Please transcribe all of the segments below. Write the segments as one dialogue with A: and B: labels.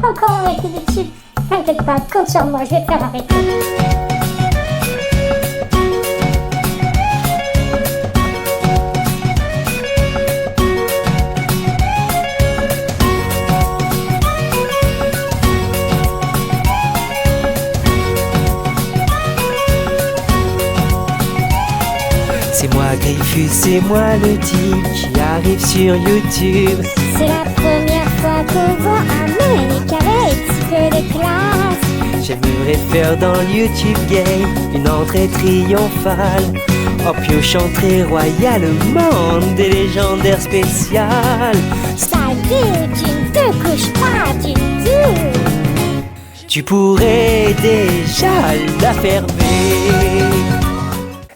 A: Encore on était dessus. T'inquiète pas, compte sur moi, je vais te faire arrêter.
B: C'est moi Griffus, c'est moi le type qui arrive sur YouTube.
A: C'est la première fois qu'on voit un mec avec si peu de classe.
B: J'aimerais faire dans le YouTube Game une entrée triomphale en piochant très royalement des légendaires spéciales.
A: Ça y est, tu ne te couches pas du tout.
B: Tu pourrais déjà la fermer.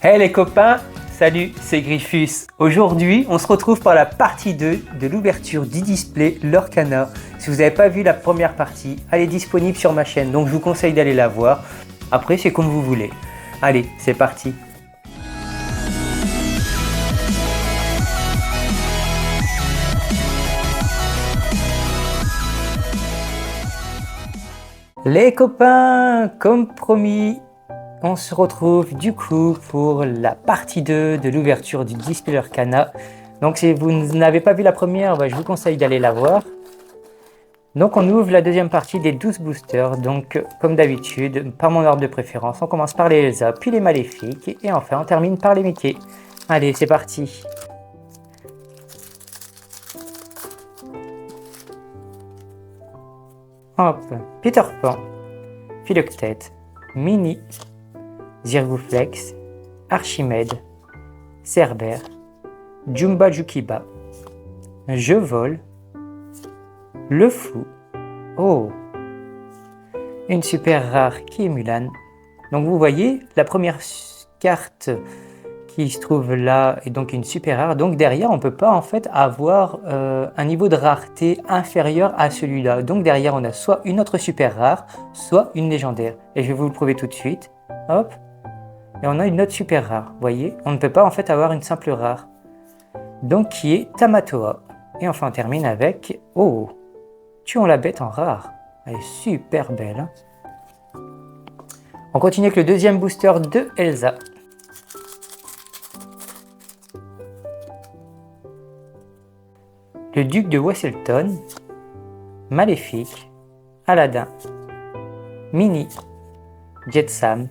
C: Hey les copains, salut, c'est Griffus. Aujourd'hui, on se retrouve pour la partie 2 de l'ouverture du display Lorcana. Si vous n'avez pas vu la première partie, elle est disponible sur ma chaîne, donc je vous conseille d'aller la voir. Après, c'est comme vous voulez. Allez, c'est parti. Les copains, comme promis, on se retrouve du coup pour la partie 2 de l'ouverture du display Lorcana. Donc si vous n'avez pas vu la première, je vous conseille d'aller la voir. Donc on ouvre la deuxième partie des 12 boosters. Donc comme d'habitude, par mon ordre de préférence, on commence par les Elsa, puis les Maléfiques, et enfin on termine par les Mickey. Allez, c'est parti. Hop, Peter Pan, Philoctète, Minnie, Zirgouflex, Archimède, Cerbère, Jumba Jukiba, Je vole, Le Fou, oh, une super rare qui est Mulan. Donc vous voyez, la première carte qui se trouve là est donc une super rare. Donc derrière, on ne peut pas en fait avoir un niveau de rareté inférieur à celui-là. Donc derrière, on a soit une autre super rare, soit une légendaire. Et je vais vous le prouver tout de suite. Hop. Et on a une autre super rare, vous voyez, on ne peut pas en fait avoir une simple rare. Donc qui est Tamatoa. Et enfin on termine avec, oh, tuons la bête en rare. Elle est super belle. Hein. On continue avec le deuxième booster de Elsa. Le duc de Wesselton, Maléfique, Aladdin, Minnie, Jetsam,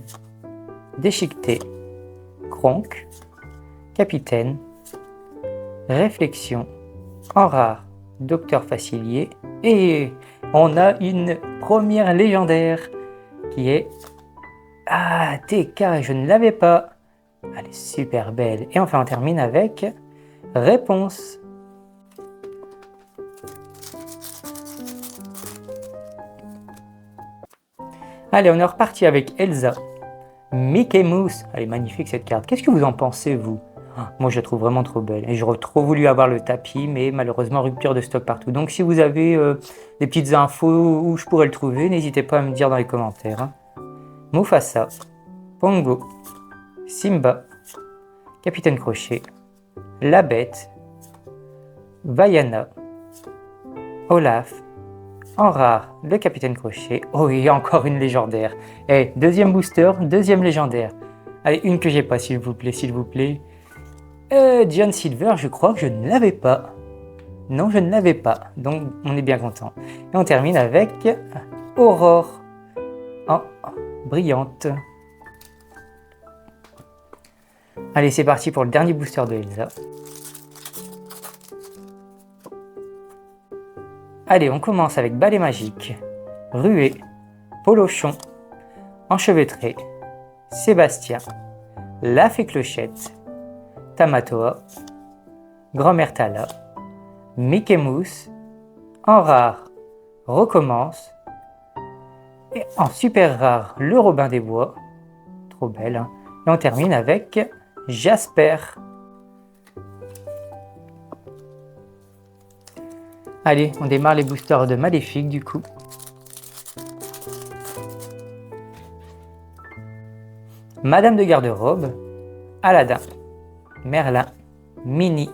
C: Déchiqueté, Kronk, Capitaine, Réflexion, en rare, Docteur Facilier, et on a une première légendaire qui est TK, je ne l'avais pas. Elle est super belle. Et enfin on termine avec Réponse. Allez, on est reparti avec Elsa. Mickey Mouse, elle est magnifique cette carte. Qu'est-ce que vous en pensez, vous? Moi, je la trouve vraiment trop belle. Et j'aurais trop voulu avoir le tapis, mais malheureusement, rupture de stock partout. Donc, si vous avez des petites infos où je pourrais le trouver, n'hésitez pas à me dire dans les commentaires. Hein. Mufasa, Pongo, Simba, Capitaine Crochet, La Bête, Vaiana, Olaf, en rare, le Capitaine Crochet. Oh, et encore une légendaire. Et deuxième booster, deuxième légendaire. Allez, une que j'ai pas, s'il vous plaît, s'il vous plaît. John Silver, je crois que je ne l'avais pas. Non, je ne l'avais pas. Donc, on est bien content. Et on termine avec Aurore. En brillante. Allez, c'est parti pour le dernier booster de Elsa. Allez, on commence avec Balai Magique, Ruée, Polochon, Enchevêtré, Sébastien, La Fée Clochette, Tamatoa, Grand-mère Tala, Mickey Mouse, en rare, Recommence, et en super rare, le Robin des Bois, trop belle, hein. Et on termine avec Jasper. Allez, on démarre les boosters de Maléfique du coup. Madame de Garde-Robe, Aladdin, Merlin, Minnie,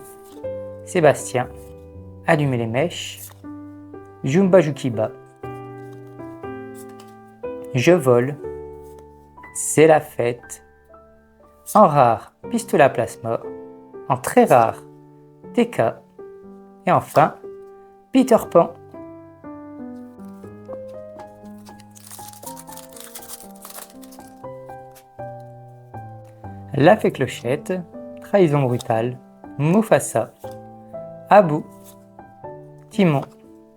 C: Sébastien, Allumer les mèches, Jumba Jukiba, Je vole, c'est la fête. En rare, Pistola Plasma. En très rare, TK. Et enfin, Peter Pan. La Fée Clochette, Trahison brutale, Mufasa, Abu, Timon,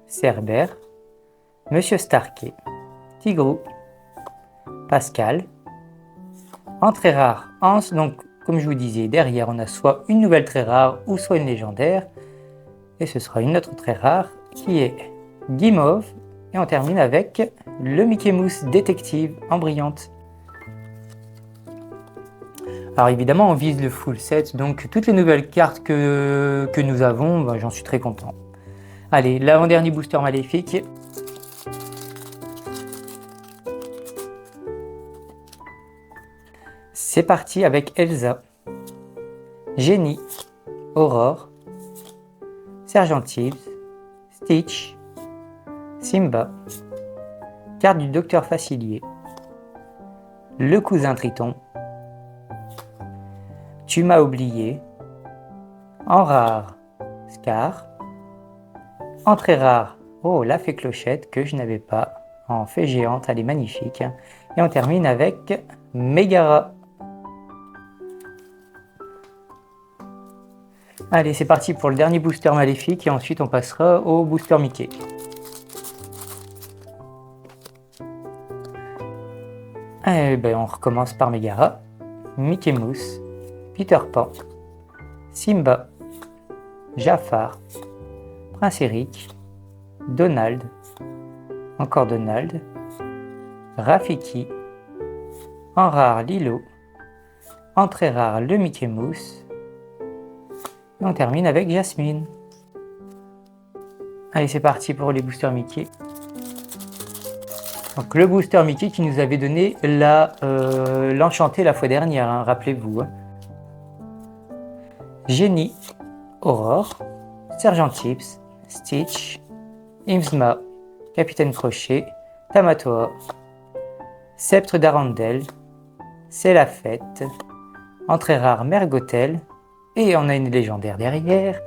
C: Cerbère, Monsieur Starkey, Tigrou, Pascal. En très rare, Hans, donc comme je vous disais, derrière on a soit une nouvelle très rare ou soit une légendaire. Et ce sera une autre très rare qui est Guimauve. Et on termine avec le Mickey Mouse Détective en brillante. Alors évidemment on vise le full set, donc toutes les nouvelles cartes que nous avons, ben, j'en suis très content. Allez, l'avant-dernier booster maléfique. C'est parti avec Elsa, Génie, Aurore, Sergent Tibbs, Stitch, Simba, carte du Docteur Facilier, le cousin Triton, Tu m'as oublié, en rare, Scar, en très rare, oh la Fée Clochette que je n'avais pas, en fée géante, elle est magnifique, et on termine avec Megara. Allez, c'est parti pour le dernier booster maléfique et ensuite on passera au booster Mickey. Eh ben, on recommence par Megara, Mickey Mouse, Peter Pan, Simba, Jafar, Prince Eric, Donald, encore Donald, Rafiki, en rare Lilo, en très rare le Mickey Mouse, et on termine avec Jasmine. Allez, c'est parti pour les boosters Mickey. Donc le booster Mickey qui nous avait donné l'enchanté la fois dernière, hein, rappelez-vous. Hein. Génie, Aurore, Sergent Tibbs, Stitch, Imsma, Capitaine Crochet, Tamatoa, Sceptre d'Arendelle, C'est la fête, en très rare Mergotel, et on a une légendaire derrière.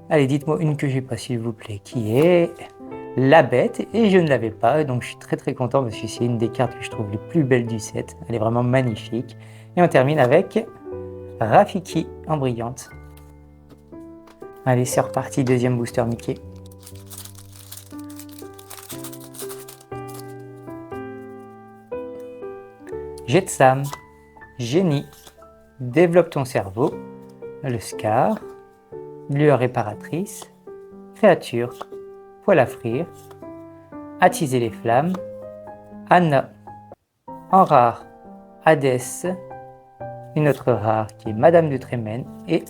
C: Allez, dites-moi une que j'ai pas s'il vous plaît, qui est la Bête, et je ne l'avais pas, donc je suis très content parce que c'est une des cartes que je trouve les plus belles du set, elle est vraiment magnifique. Et on termine avec Rafiki en brillante. Allez, c'est reparti, deuxième booster Mickey. Jetsam, Génie, Développe ton cerveau, le Scar, Lueur réparatrice, Créature, Poil à frire, Attiser les flammes, Anna, en rare, Hadès, une autre rare qui est Madame de Trémène, et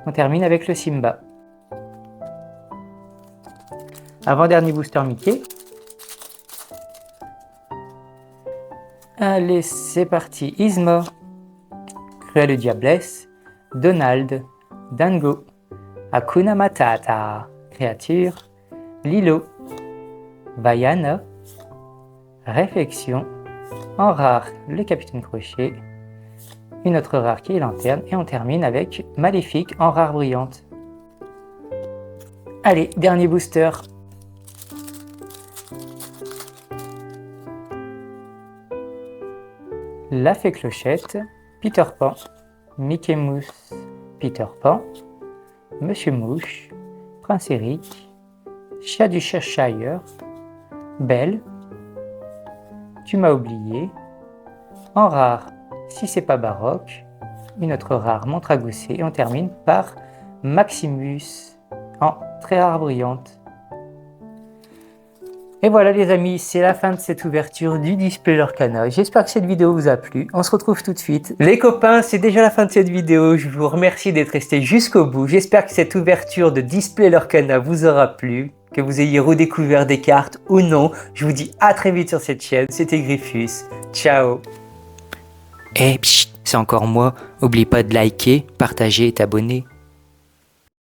C: on termine avec le Simba. Avant-dernier booster Mickey. Allez, c'est parti. Isma, Cruelle Diablesse, Donald, Dango, Hakuna Matata, Créature, Lilo, Vaiana, Réflexion, en rare le Capitaine Crochet, une autre rare qui est Lanterne, et on termine avec Maléfique en rare brillante. Allez, dernier booster. La Fée Clochette, Peter Pan, Mickey Mouse, Peter Pan, Monsieur Mouche, Prince Eric, Chat du Cheshire, Belle, Tu m'as oublié, en rare Si c'est pas baroque, une autre rare Montre à gousset, et on termine par Maximus en très rare brillante. Et voilà les amis, c'est la fin de cette ouverture du Display Lorcana. J'espère que cette vidéo vous a plu. On se retrouve tout de suite. Les copains, c'est déjà la fin de cette vidéo. Je vous remercie d'être restés jusqu'au bout. J'espère que cette ouverture de Display Lorcana vous aura plu, que vous ayez redécouvert des cartes ou non. Je vous dis à très vite sur cette chaîne. C'était Griffus. Ciao.
B: Eh, c'est encore moi. Oublie pas de liker, partager et t'abonner.